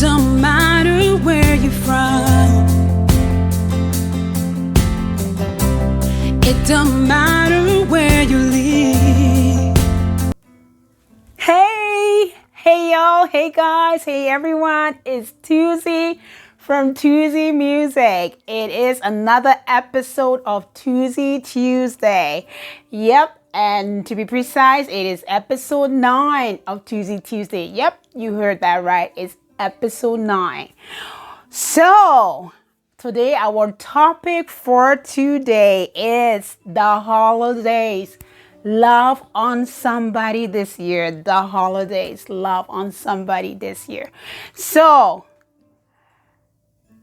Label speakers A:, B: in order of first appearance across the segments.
A: don't matter where you're from. It don't matter where you live. Hey y'all, hey guys, hey everyone. It's Tuzee from Tuzeemusic. It is another episode of Tuzee Tuesday. Yep, and to be precise, it is episode 9 of Tuzee Tuesday. Yep, you heard that right. It's episode 9. So, today our topic for today is the holidays. Love on somebody this year. The holidays. Love on somebody this year. So,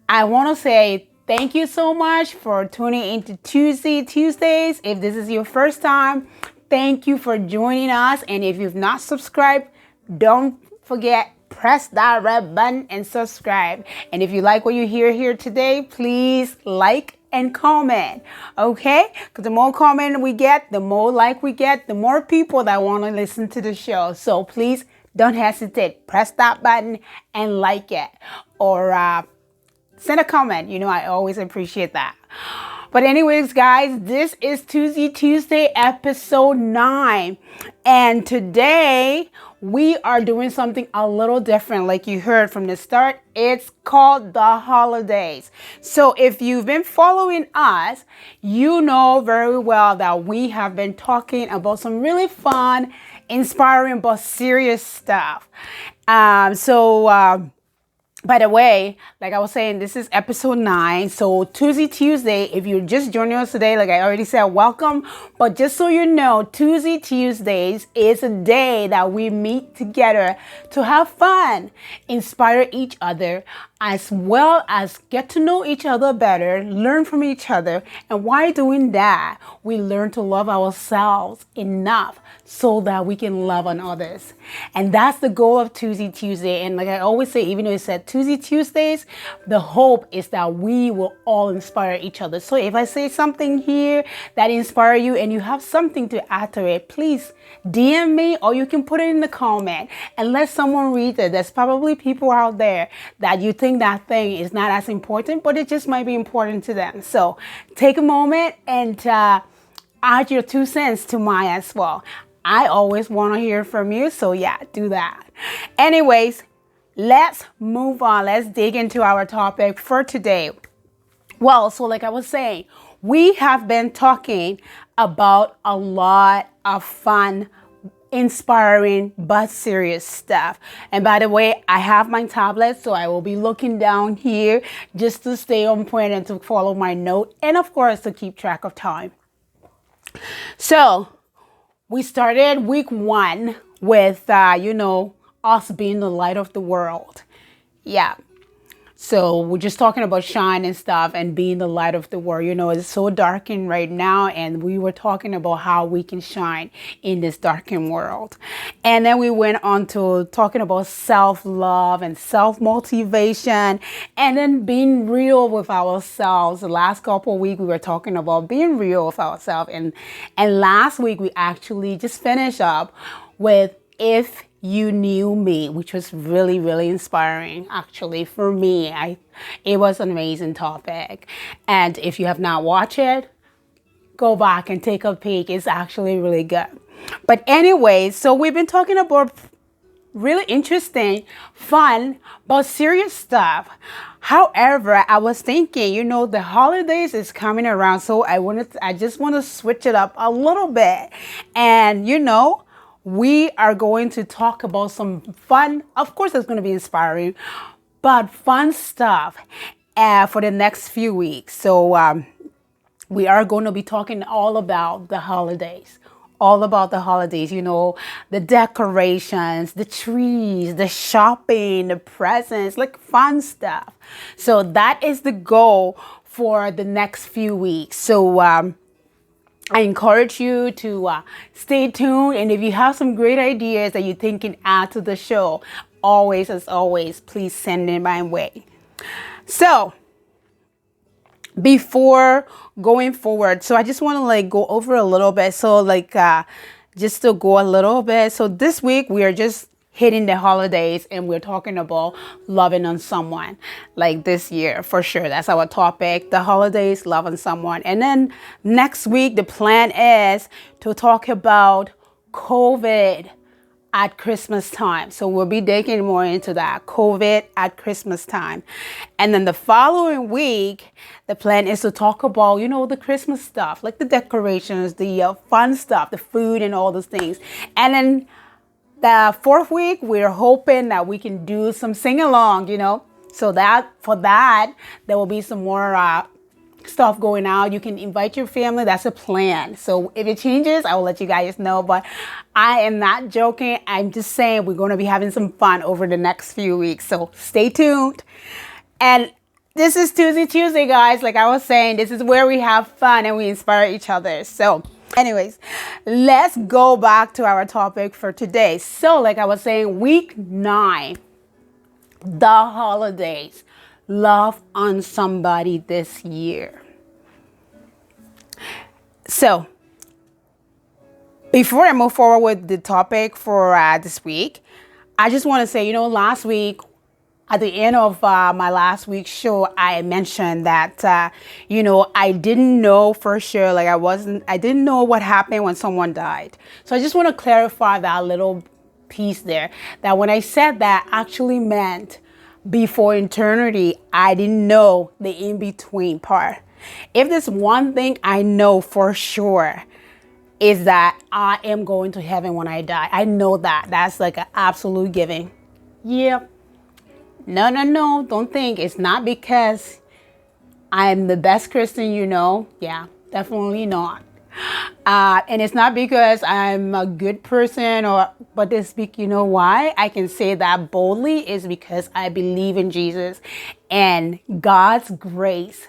A: I want to say thank you so much for tuning into Tuzee Tuesdays. If this is your first time, thank you for joining us. And if you've not subscribed, don't forget, press that red button and subscribe. And if you like what you hear here today, please like and comment, okay? Because the more comment we get, the more like we get, the more people that want to listen to the show. So please don't hesitate. Press that button and like it. Or send a comment. You know, I always appreciate that. But anyways, guys, this is Tuzee Tuesday episode 9. And today we are doing something a little different. Like you heard from the start, it's called the holidays. So if you've been following us, you know very well that we have been talking about some really fun, inspiring, but serious stuff. By the way, like I was saying, this is episode 9. So Tuzee Tuesday, if you're just joining us today, like I already said, welcome. But just so you know, Tuzee Tuesdays is a day that we meet together to have fun, inspire each other, as well as get to know each other better, learn from each other. And while doing that, we learn to love ourselves enough so that we can love on others. And that's the goal of Tuzee Tuesday. And like I always say, even though it said Tuzee Tuesdays, the hope is that we will all inspire each other. So if I say something here that inspire you and you have something to add to it, please DM me, or you can put it in the comment and let someone read it. There's probably people out there that you think that thing is not as important, but it just might be important to them. So take a moment and add your 2 cents to mine as well. I always want to hear from you. So yeah, do that. Anyways, let's move on. Let's dig into our topic for today. Well, so like I was saying, we have been talking about a lot of fun, inspiring, but serious stuff. And by the way, I have my tablet, so I will be looking down here just to stay on point and to follow my note. And of course, to keep track of time. So we started week 1 with, us being the light of the world. Yeah. So we're just talking about shine and stuff and being the light of the world. You know, it's so darkened right now. And we were talking about how we can shine in this darkened world. And then we went on to talking about self-love and self-motivation and then being real with ourselves. The last couple of weeks we were talking about being real with ourselves. And last week we actually just finished up with If You Knew Me, which was really, really inspiring. Actually, for me, it was an amazing topic. And if you have not watched it, go back and take a peek. It's actually really good. But anyway, so we've been talking about really interesting, fun, but serious stuff. However, I was thinking, the holidays is coming around, so I just want to switch it up a little bit. And we are going to talk about some fun, of course it's going to be inspiring, but fun stuff for the next few weeks. So we are going to be talking all about the holidays. The decorations, the trees, the shopping, the presents, like fun stuff. So that is the goal for the next few weeks. So I encourage you to stay tuned. And if you have some great ideas that you think can add to the show, as always, please send them my way. So before going forward, so I just want to go over a little bit. So just to go a little bit. So this week we are just hitting the holidays, and we're talking about loving on someone like this year for sure. That's our topic, the holidays, loving someone. And then next week, the plan is to talk about COVID at Christmas time. So we'll be digging more into that, COVID at Christmas time. And then the following week, the plan is to talk about, the Christmas stuff, like the decorations, the fun stuff, the food and all those things. And then the fourth week, we're hoping that we can do some sing-along, So for that, there will be some more stuff going out. You can invite your family. That's a plan. So if it changes, I will let you guys know. But I am not joking. I'm just saying we're going to be having some fun over the next few weeks. So stay tuned. And this is Tuzee Tuesday, guys. Like I was saying, this is where we have fun and we inspire each other. So anyways, let's go back to our topic for today. So like I was saying, week 9, the holidays. Love on somebody this year. So before I move forward with the topic for this week, I just want to say, last week, at the end of my last week's show, I mentioned that, I didn't know for sure, I didn't know what happened when someone died. So I just want to clarify that little piece there, that when I said that actually meant before eternity, I didn't know the in-between part. If there's one thing I know for sure is that I am going to heaven when I die. I know that. That's like an absolute given. Yep. No. Don't think it's not because I'm the best Christian Yeah, definitely not. And it's not because I'm a good person but this week, why I can say that boldly is because I believe in Jesus and God's grace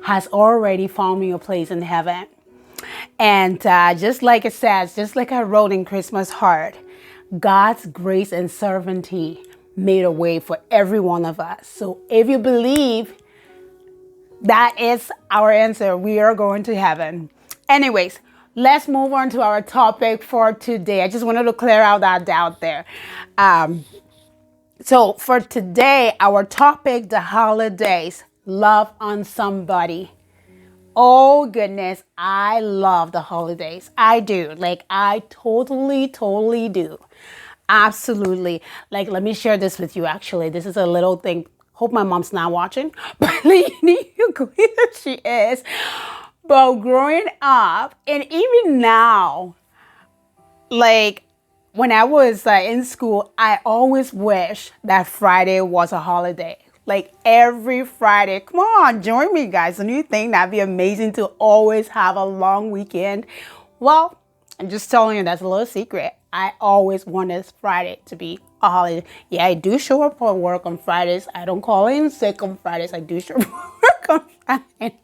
A: has already found me a place in heaven. And just like it says, just like I wrote in Christmas Heart, God's grace and sovereignty made a way for every one of us. So if you believe, that is our answer. We are going to heaven. Anyways, let's move on to our topic for today. I just wanted to clear out that doubt there. So for today, our topic, the holidays, love on somebody. Oh goodness, I love the holidays. I do. I totally do. Absolutely. Let me share this with you actually. This is a little thing. Hope my mom's not watching, but she is. But growing up, and even now, when I was in school, I always wish that Friday was a holiday. Every Friday. Come on, join me, guys. Don't you think that'd be amazing to always have a long weekend? Well, I'm just telling you, that's a little secret. I always wanted Friday to be a holiday. Yeah, I do show up for work on Fridays. I don't call in sick on Fridays. I do show up for work on Fridays.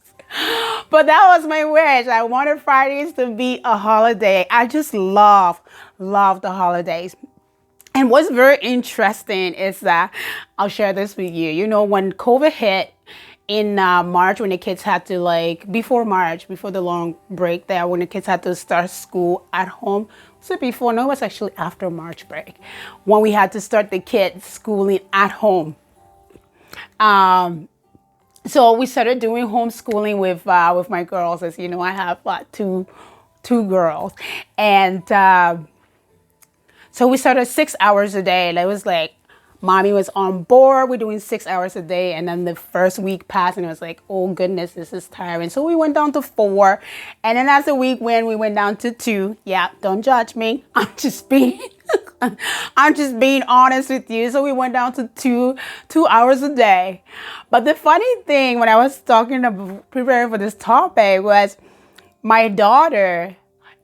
A: But that was my wish. I wanted Fridays to be a holiday. I just love the holidays. And what's very interesting is that I'll share this with you. When COVID hit in March, when the kids had to before the long break there, when the kids had to start school at home. Was it before? No, it was actually after March break when we had to start the kids schooling at home. So we started doing homeschooling with my girls. As you know, I have two girls, and so we started 6 hours a day. And it was mommy was on board. We're doing 6 hours a day, and then the first week passed, and it was oh goodness, this is tiring. So we went down to 4, and then as the week went, we went down to 2. Yeah, don't judge me. I'm just being honest with you. So we went down to 2 hours a day. But the funny thing when I was preparing for this topic was my daughter,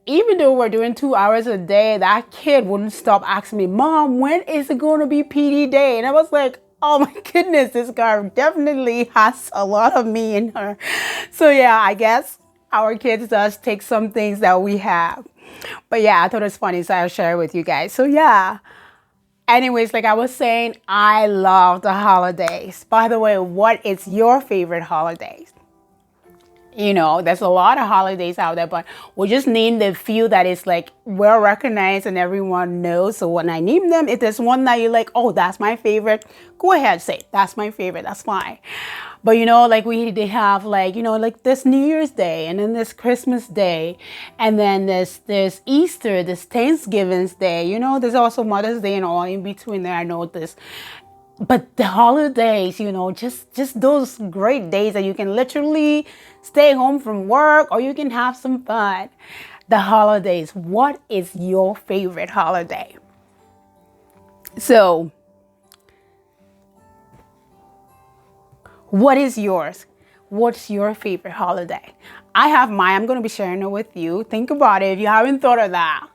A: even though we're doing 2 hours a day, that kid wouldn't stop asking me, Mom, when is it going to be PD day? And I was like, oh my goodness, this girl definitely has a lot of me in her. So yeah, I guess our kids does take some things that we have. But yeah, I thought it was funny, so I'll share it with you guys. So yeah. Anyways, I was saying, I love the holidays. By the way, what is your favorite holidays? There's a lot of holidays out there, but we'll just name the few that is like well recognized and everyone knows. So when I name them, if there's one that you're like, oh, that's my favorite, go ahead, say that's my favorite. That's fine. But like they have like like this New Year's Day, and then this Christmas Day, and then there's Easter, there's Thanksgiving's Day. There's also Mother's Day and all in between there. I know this. But the holidays, just those great days that you can literally stay home from work or you can have some fun. The holidays. What is your favorite holiday? So, what is yours? What's your favorite holiday? I have mine. I'm going to be sharing it with you. Think about it. If you haven't thought of that,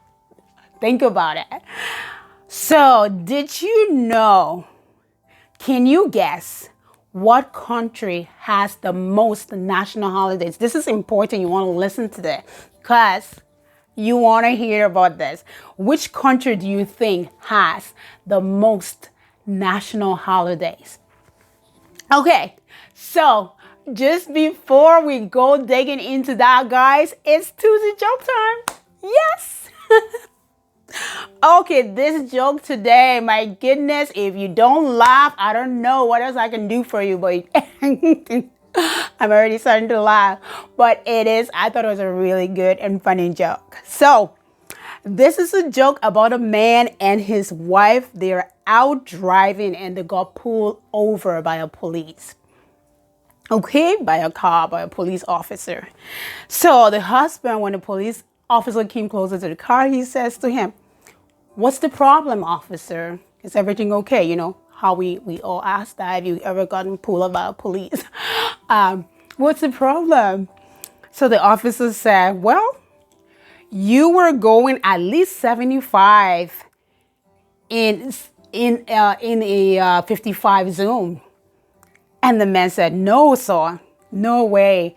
A: think about it. So, did you know? Can you guess what country has the most national holidays? This is important. You want to listen to this because you want to hear about this. Which country do you think has the most national holidays? Okay, so just before we go digging into that, guys, it's Tuesday joke time. Yes. Okay, this joke today, my goodness, if you don't laugh, I don't know what else I can do for you, but I'm already starting to laugh. But I thought it was a really good and funny joke. So, this is a joke about a man and his wife. They're out driving and they got pulled over by a police. Okay, by a car, by a police officer. So, the husband, when the police officer came closer to the car, he says to him, "What's the problem, officer? Is everything okay?" How we all ask that. Have you ever gotten pulled over by a police? What's the problem? So the officer said, "Well, you were going at least 75 in a 55 Zoom." And the man said, "No, sir, no way.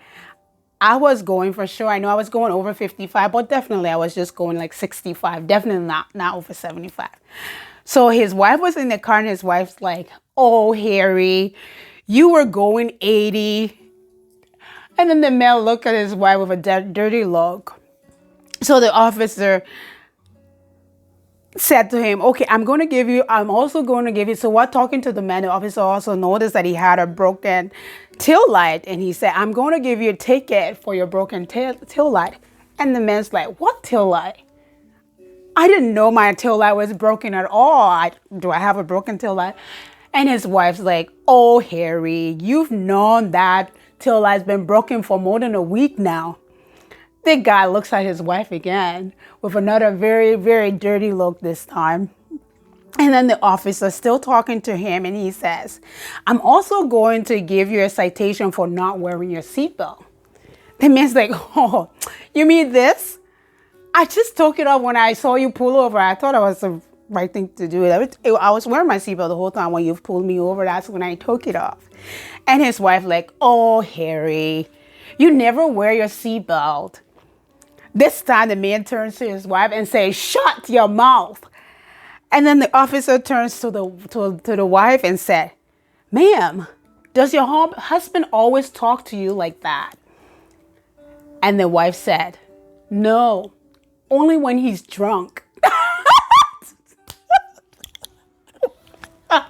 A: I was going for sure. I know I was going over 55, but definitely I was just going like 65. Definitely not over 75. So his wife was in the car and his wife's like, "Oh, Harry, you were going 80. And then the man looked at his wife with a dirty look. So the officer said to him, "Okay, I'm also going to give you." So while talking to the man, the officer also noticed that he had a broken tail light. And he said, "I'm going to give you a ticket for your broken tail light." And the man's like, "What tail light? I didn't know my tail light was broken at all. Do I have a broken tail light?" And his wife's like, "Oh, Harry, you've known that tail light's been broken for more than a week now." The guy looks at his wife again with another very, very dirty look this time. And then the officer still talking to him, and he says, "I'm also going to give you a citation for not wearing your seatbelt." The man's like, "Oh, you mean this? I just took it off when I saw you pull over. I thought it was the right thing to do. I was wearing my seatbelt the whole time. When you pulled me over, that's when I took it off." And his wife like, "Oh, Harry, you never wear your seatbelt." This time the man turns to his wife and says, "Shut your mouth." And then the officer turns to the wife and said, "Ma'am, does your husband always talk to you like that?" And the wife said, "No, only when he's drunk." Oh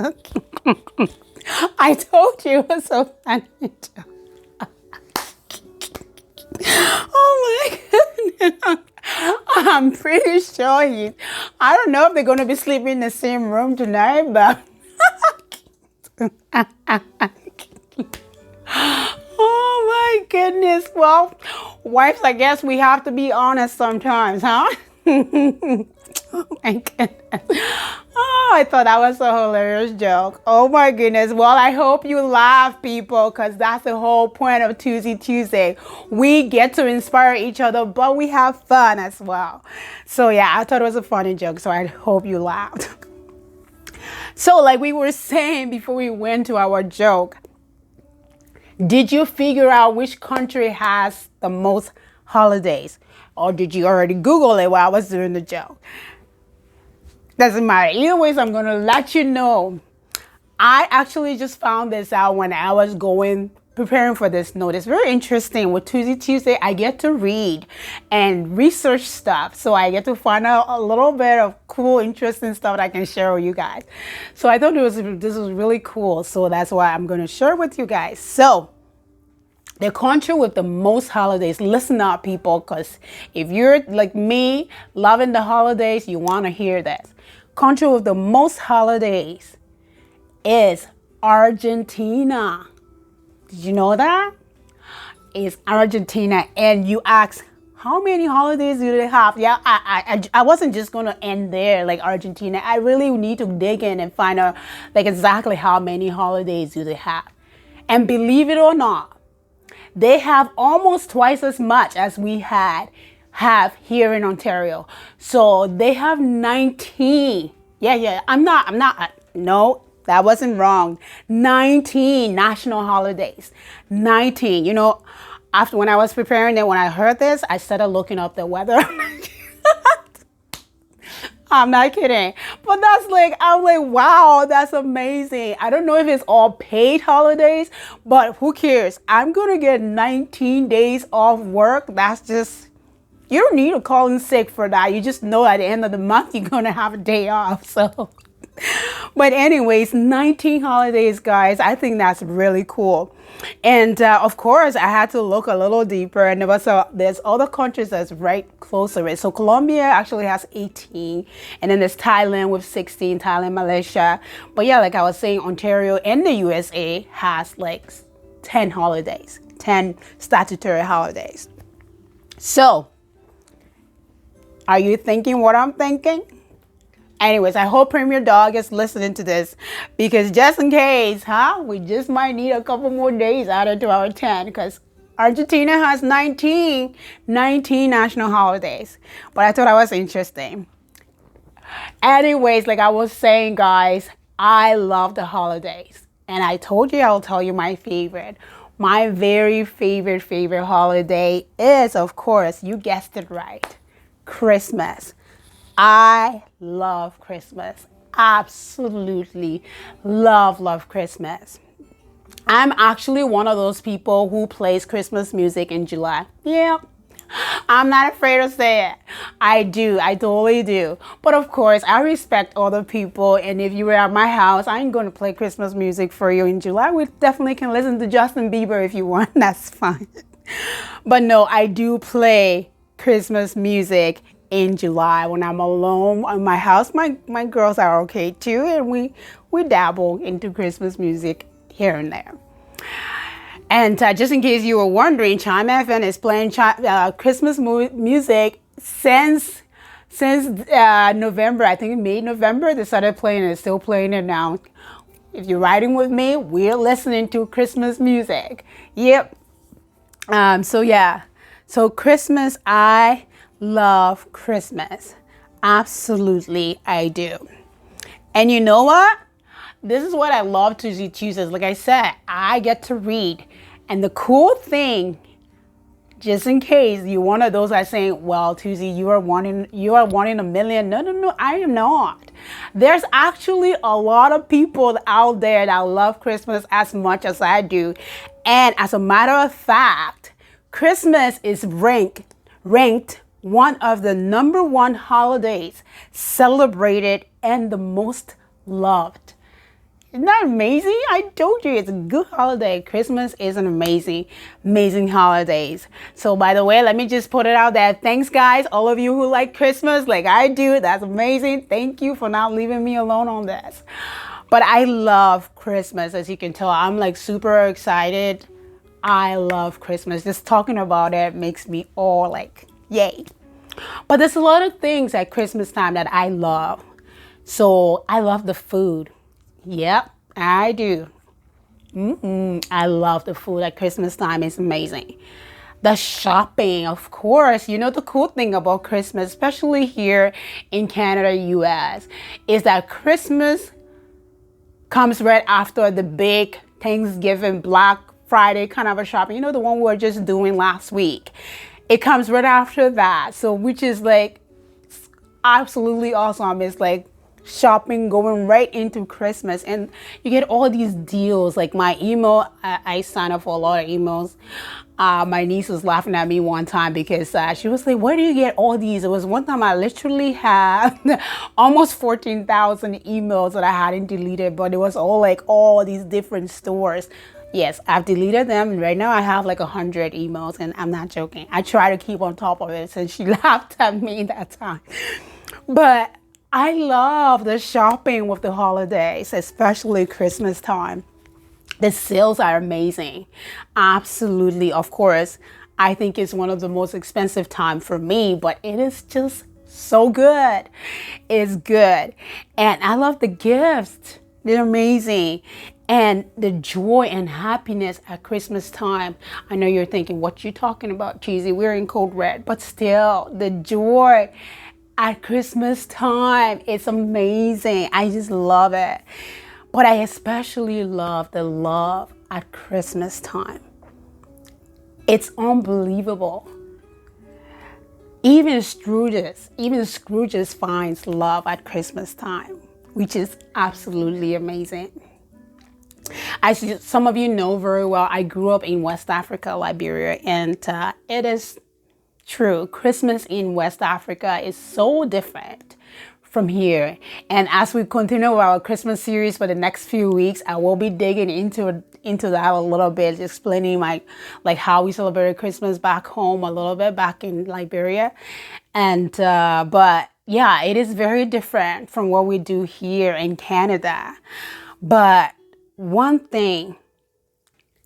A: my goodness. I told you it was so funny. Oh my goodness. I'm pretty sure I don't know if they're going to be sleeping in the same room tonight, but oh my goodness. Well, wives, I guess we have to be honest sometimes, huh? Oh my goodness. Oh, I thought that was a hilarious joke. Oh my goodness. Well, I hope you laugh, people, because that's the whole point of Tuzee Tuesday. We get to inspire each other, but we have fun as well. So yeah, I thought it was a funny joke, so I hope you laughed. So like we were saying before we went to our joke, did you figure out which country has the most holidays? Or did you already Google it while I was doing the joke? Doesn't matter. Either ways, I'm going to let you know. I actually just found this out when I was preparing for this note. It's very interesting. With Tuzee Tuesday, I get to read and research stuff. So I get to find out a little bit of cool, interesting stuff that I can share with you guys. So I thought this was really cool. So that's why I'm going to share with you guys. So the country with the most holidays, listen up, people, because if you're like me, loving the holidays, you want to hear this. Country with the most holidays is Argentina. Did you know that? It's Argentina. And you ask, how many holidays do they have? Yeah, I wasn't just going to end there like Argentina. I really need to dig in and find out like exactly how many holidays do they have. And believe it or not, they have almost twice as much as we have here in Ontario. So they have 19. Yeah, no, that wasn't wrong. 19 national holidays. 19. You know, after when I was preparing it, when I heard this, I started looking up the weather. I'm not kidding. But I'm like, wow, that's amazing. I don't know if it's all paid holidays, but who cares? I'm going to get 19 days off work. That's just, you don't need to call in sick for that. You just know at the end of the month, you're going to have a day off. So, but anyways, 19 holidays, guys. I think that's really cool. And of course, I had to look a little deeper, and there's other countries that's right closer. So Colombia actually has 18, and then there's Thailand with 16, Thailand, Malaysia. But yeah, like I was saying, Ontario and the USA has like 10 holidays, 10 statutory holidays. So, are you thinking what I'm thinking? Anyways, I hope Premier Dog is listening to this, because just in case, we just might need a couple more days added to our 10, because Argentina has 19 national holidays. But I thought that was interesting. Anyways, like I was saying, guys, I love the holidays. And I told you I'll tell you my favorite. My very favorite holiday is, of course, you guessed it right, Christmas. I love Christmas. Absolutely love Christmas. I'm actually one of those people who plays Christmas music in July. Yeah, I'm not afraid to say it. I do. I totally do. But of course, I respect other people. And if you were at my house, I ain't going to play Christmas music for you in July. We definitely can listen to Justin Bieber if you want. That's fine. But no, I do play Christmas music in July when I'm alone in my house. My girls are okay too, and we dabble into Christmas music here and there. And just in case you were wondering, Chime FM is playing Christmas music since November. I think November they started playing it. Still playing it now. If you're riding with me, we're listening to Christmas music. Yep. So Christmas, I love Christmas. Absolutely, I do. And you know what? This is what I love Tuzee Tuesdays. Like I said, I get to read. And the cool thing, just in case you're one of those that are saying, well, Tuzee, you are wanting a million. No, I am not. There's actually a lot of people out there that love Christmas as much as I do. And as a matter of fact, Christmas is ranked one of the number one holidays celebrated and the most loved. Isn't that amazing? I told you it's a good holiday. Christmas is an amazing holidays. So by the way, let me just put it out there. Thanks, guys. All of you who like Christmas like I do. That's amazing. Thank you for not leaving me alone on this. But I love Christmas. As you can tell, I'm like super excited. I love Christmas. Just talking about it makes me all like, yay. But there's a lot of things at Christmas time that I love. So I love the food. Yep, I do. I love the food at Christmas time. It's amazing. The shopping, of course. You know, the cool thing about Christmas, especially here in Canada, US, is that Christmas comes right after the big Thanksgiving, Black Friday kind of a shopping. You know, the one we were just doing last week. It comes right after that. So, which is like absolutely awesome. It's like shopping going right into Christmas, and you get all these deals. Like my email, I sign up for a lot of emails. My niece was laughing at me one time because she was like, where do you get all these? It was one time I literally had almost 14,000 emails that I hadn't deleted, but it was all like all these different stores. Yes, I've deleted them. Right now I have like 100 emails, and I'm not joking. I try to keep on top of it, since she laughed at me that time. But I love the shopping with the holidays, especially Christmas time. The sales are amazing. Absolutely. Of course, I think it's one of the most expensive time for me, but it is just so good. It's good. And I love the gifts. They're amazing. And the joy and happiness at Christmas time. I know you're thinking, what you talking about, Cheesy? We're in code red. But still, the joy at Christmas time, it's amazing. I just love it. But I especially love the love at Christmas time. It's unbelievable. Even Scrooge's finds love at Christmas time, which is absolutely amazing. As some of you know very well, I grew up in West Africa, Liberia, and it is true. Christmas in West Africa is so different from here. And as we continue our Christmas series for the next few weeks, I will be digging into that a little bit, explaining like how we celebrate Christmas back home a little bit back in Liberia. And but yeah, it is very different from what we do here in Canada. But one thing,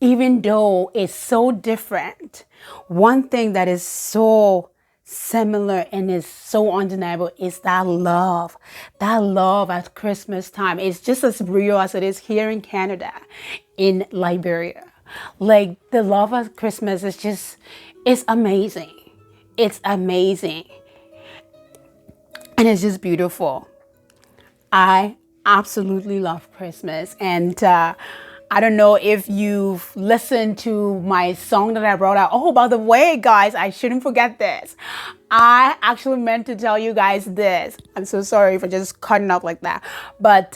A: even though it's so different, one thing that is so similar and is so undeniable is that love at Christmas time. It's just as real as it is here in Canada, in Liberia. Like the love at Christmas is just, it's amazing. It's amazing. And it's just beautiful. I absolutely love Christmas. And I don't know if you've listened to my song that I brought out. Oh, by the way, guys, I shouldn't forget this. I actually meant to tell you guys this. I'm so sorry for just cutting up like that. But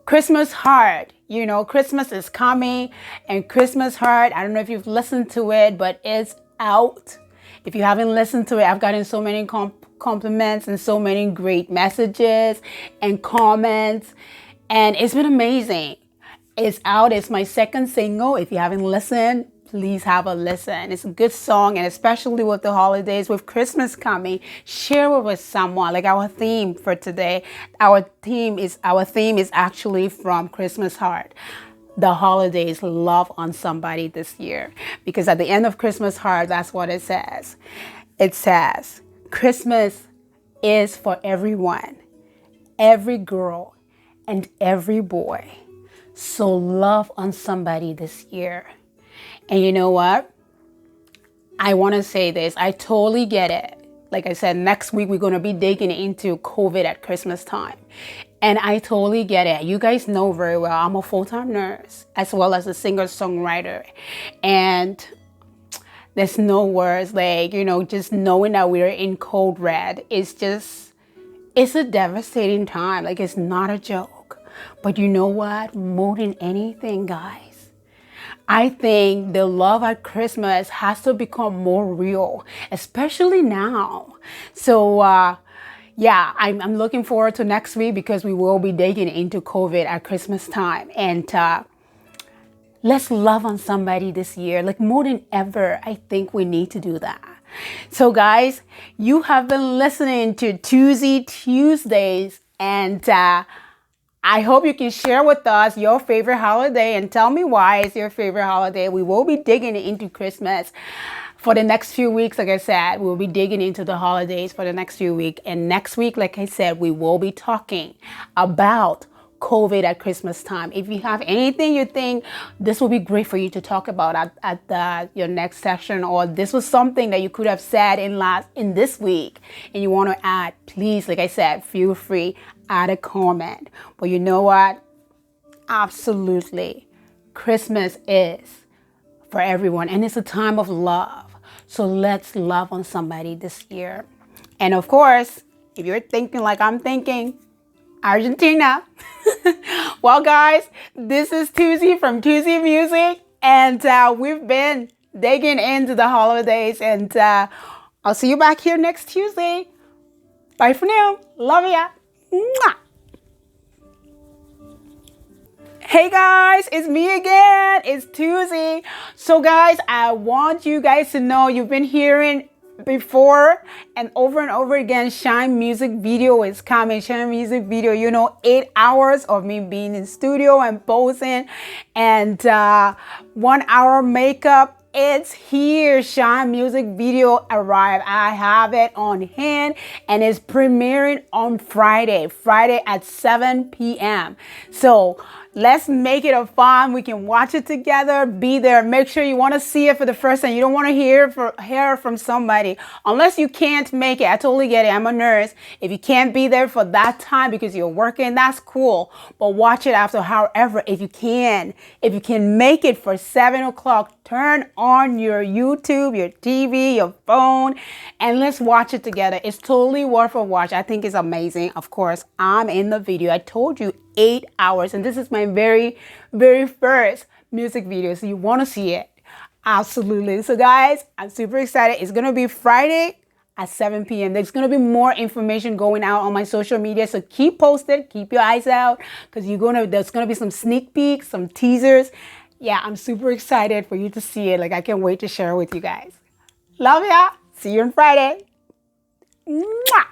A: Christmas Heart, you know, Christmas is coming, and Christmas Heart, I don't know if you've listened to it, but it's out. If you haven't listened to it, I've gotten so many compliments and so many great messages and comments. And it's been amazing. It's out. It's my second single. If you haven't listened, please have a listen. It's a good song, and especially with the holidays, with Christmas coming, share it with someone. Like our theme for today, our theme is actually from Christmas Heart. The holidays, love on somebody this year, because at the end of Christmas Heart, that's what it says. It says, Christmas is for everyone, every girl, and every boy. So love on somebody this year. And you know what? I want to say this. I totally get it. Like I said, next week we're going to be digging into COVID at Christmas time. And I totally get it. You guys know very well, I'm a full-time nurse as well as a singer-songwriter. And there's no words, like, you know, just knowing that we're in code red, it's a devastating time. Like, it's not a joke. But you know what? More than anything, guys, I think the love at Christmas has to become more real, especially now. So, yeah, I'm looking forward to next week, because we will be digging into COVID at Christmas time. And let's love on somebody this year. Like, more than ever, I think we need to do that. So, guys, you have been listening to Tuzee Tuesdays, and I hope you can share with us your favorite holiday and tell me why it's your favorite holiday. We will be digging into Christmas for the next few weeks. Like I said, we'll be digging into the holidays for the next few weeks. And next week, like I said, we will be talking about COVID at Christmas time. If you have anything you think this will be great for you to talk about at your next session, or this was something that you could have said in this week and you want to add, please, like I said, feel free, add a comment. But you know what? Absolutely, Christmas is for everyone, and it's a time of love. So let's love on somebody this year. And of course, If you're thinking like I'm thinking, Argentina. Well, guys, this is Tuzee from Tuzeemusic, and we've been digging into the holidays, and I'll see you back here next Tuesday. Bye for now. Love ya. Mwah. Hey guys, it's me again. It's Tuzee. So guys, I want you guys to know you've been hearing before and over again, Shine music video is coming. Shine music video, 8 hours of me being in studio and posing, and 1 hour makeup. It's here. Shine music video arrived. I have it on hand and it's premiering on Friday at 7 p.m. So let's make it a fun. We can watch it together, be there. Make sure you want to see it for the first time. You don't want to hear from somebody unless you can't make it. I totally get it. I'm a nurse. If you can't be there for that time because you're working, that's cool. But watch it after. However, if you can make it for 7 o'clock, turn on your YouTube, your TV, your phone, and let's watch it together. It's totally worth a watch. I think it's amazing. Of course, I'm in the video. I told you 8 hours, and this is my very first music video, so you want to see it. Absolutely. So guys, I'm super excited. It's going to be Friday at 7 p.m. There's going to be more information going out on my social media, so keep posted, keep your eyes out, because there's going to be some sneak peeks, some teasers. Yeah, I'm super excited for you to see it. Like, I can't wait to share it with you guys. Love ya. See you on Friday. Mwah.